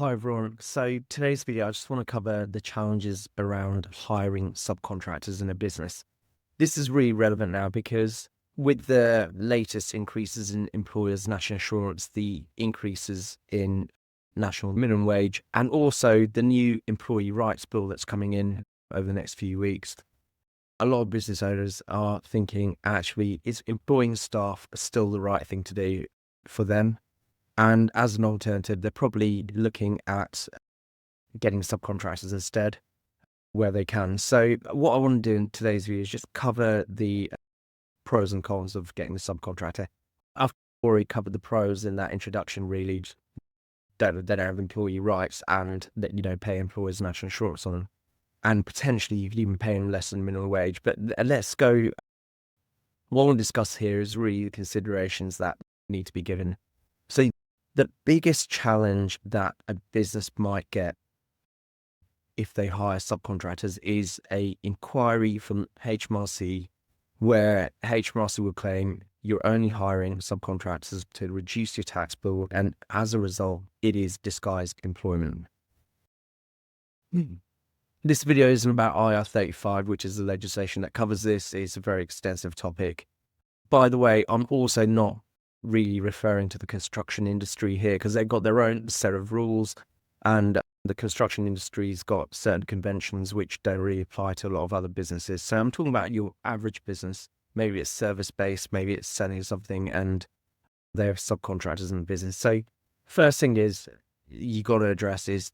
Hi everyone. So today's video, I just want to cover the challenges around hiring subcontractors in a business. This is really relevant now because with the latest increases in employers' national insurance, the increases in national minimum wage, and also the new employee rights bill that's coming in over the next few weeks, a lot of business owners are thinking, actually, is employing staff still the right thing to do for them? And as an alternative, they're probably looking at getting subcontractors instead where they can. So what I want to do in today's video is just cover the pros and cons of getting a subcontractor. I've already covered the pros in that introduction, really. They don't have employee rights and that, pay employers national insurance on them. And potentially you could even pay them less than minimum wage. But let's go. What I want to discuss here is really the considerations that need to be given. So the biggest challenge that a business might get if they hire subcontractors is a inquiry from HMRC, where HMRC will claim you're only hiring subcontractors to reduce your tax bill, and as a result, it is disguised employment. This video isn't about IR35, which is the legislation that covers this. It's a very extensive topic. By the way, I'm also not really referring to the construction industry here because they've got their own set of rules, and the construction industry's got certain conventions which don't really apply to a lot of other businesses. So I'm talking about your average business. Maybe it's service-based, maybe it's selling something and they have subcontractors in the business. So first thing is you got to address is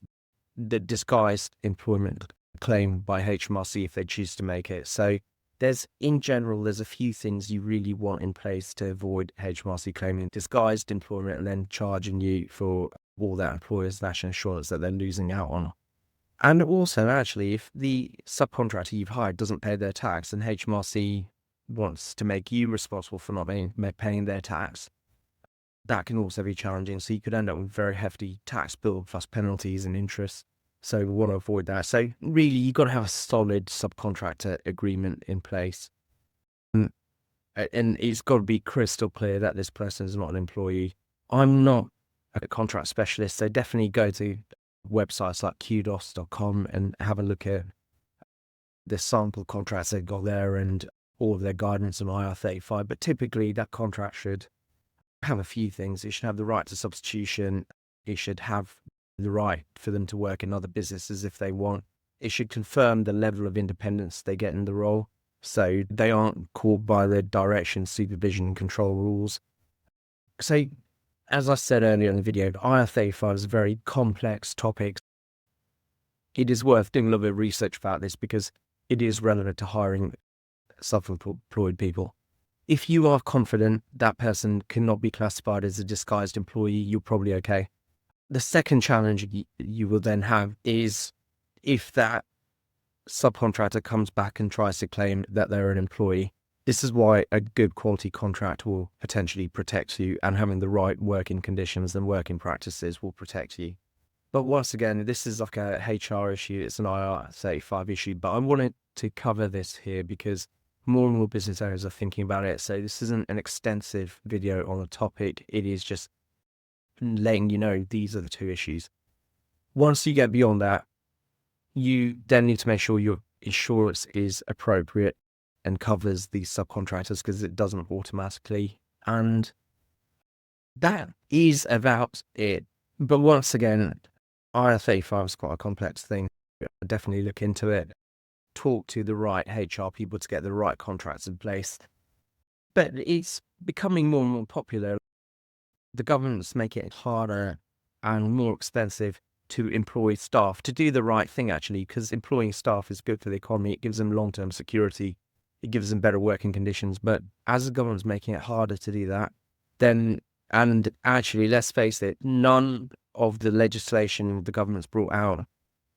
the disguised employment claim by HMRC if they choose to make it. So in general, there's a few things you really want in place to avoid HMRC claiming disguised employment and then charging you for all that employer's national insurance that they're losing out on. And also, actually, if the subcontractor you've hired doesn't pay their tax and HMRC wants to make you responsible for not paying their tax, that can also be challenging. So you could end up with a very hefty tax bill plus penalties and interest. So we want to avoid that. So really, you've got to have a solid subcontractor agreement in place. And it's got to be crystal clear that this person is not an employee. I'm not a contract specialist, so definitely go to websites like kudos.com and have a look at the sample contracts they've got there and all of their guidance on IR35. But typically, that contract should have a few things. It should have the right to substitution. It should have the right for them to work in other businesses if they want. It should confirm the level of independence they get in the role, so they aren't caught by the direction, supervision, and control rules. So, as I said earlier in the video, IR35 is a very complex topic. It is worth doing a little bit of research about this because it is relevant to hiring self-employed people. If you are confident that person cannot be classified as a disguised employee, you're probably okay. The second challenge you will then have is if that subcontractor comes back and tries to claim that they're an employee. This is why a good quality contract will potentially protect you, and having the right working conditions and working practices will protect you. But once again, this is like a HR issue. It's an IR35 issue, but I wanted to cover this here because more and more business owners are thinking about it. So this isn't an extensive video on the topic. It is just letting you know these are the two issues. Once you get beyond that, you then need to make sure your insurance is appropriate and covers these subcontractors, because it doesn't automatically. And that is about it. But once again, IR35 is quite a complex thing. Definitely look into it. Talk to the right HR people to get the right contracts in place. But it's becoming more and more popular. The government's making it harder and more expensive to employ staff to do the right thing, actually, because employing staff is good for the economy. It gives them long-term security. It gives them better working conditions. But as the government's making it harder to do that, then, and actually, let's face it, none of the legislation the government's brought out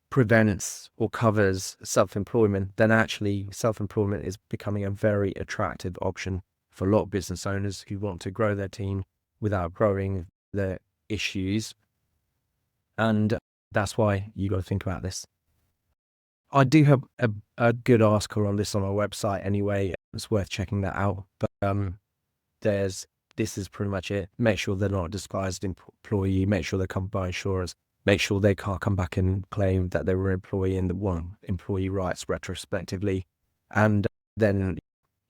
prevents or covers self-employment, then actually self-employment is becoming a very attractive option for a lot of business owners who want to grow their team without growing their issues. And that's why you got to think about this. I do have a good article on this on our website anyway. It's worth checking that out. But this is pretty much it. Make sure they're not a disguised employee. Make sure they're covered by insurance. make sure they can't come back and claim that they were employee and employee rights retrospectively. And then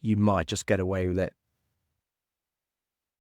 you might just get away with it